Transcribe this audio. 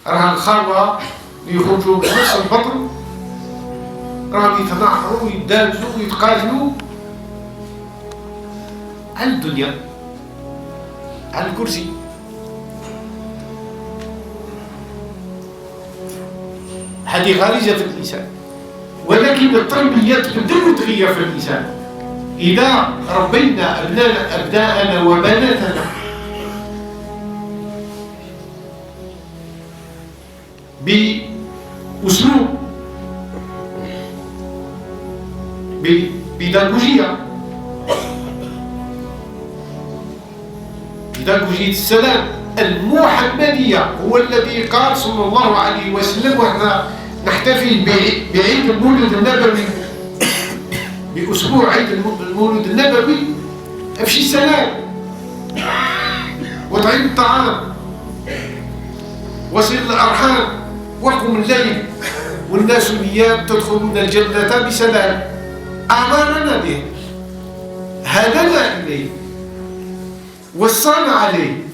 راه الخلوة يخرجوا من نفس البطن، راهم يتناحروا ويدابزوا ويتقاتلوا على الدنيا، على الكرسي. هذه غريزة في الإنسان، ولكن التربية تبدل وتغير في الإنسان. إذا ربينا أبناءنا وبناتنا بأسلوب ببيداغوجية السلام المحمدية، هو الذي قال صلى الله عليه وسلم، ونحن نحتفل بعيد المولد النبوي، بأسبوع عيد المولد النبوي، أفشي السلام وطعيم الطعام وصل الأرحام وقم الليل والناس نيام تدخلون الجنة بسلام. أمرنا به، هدنا إليه، وصانا عليه.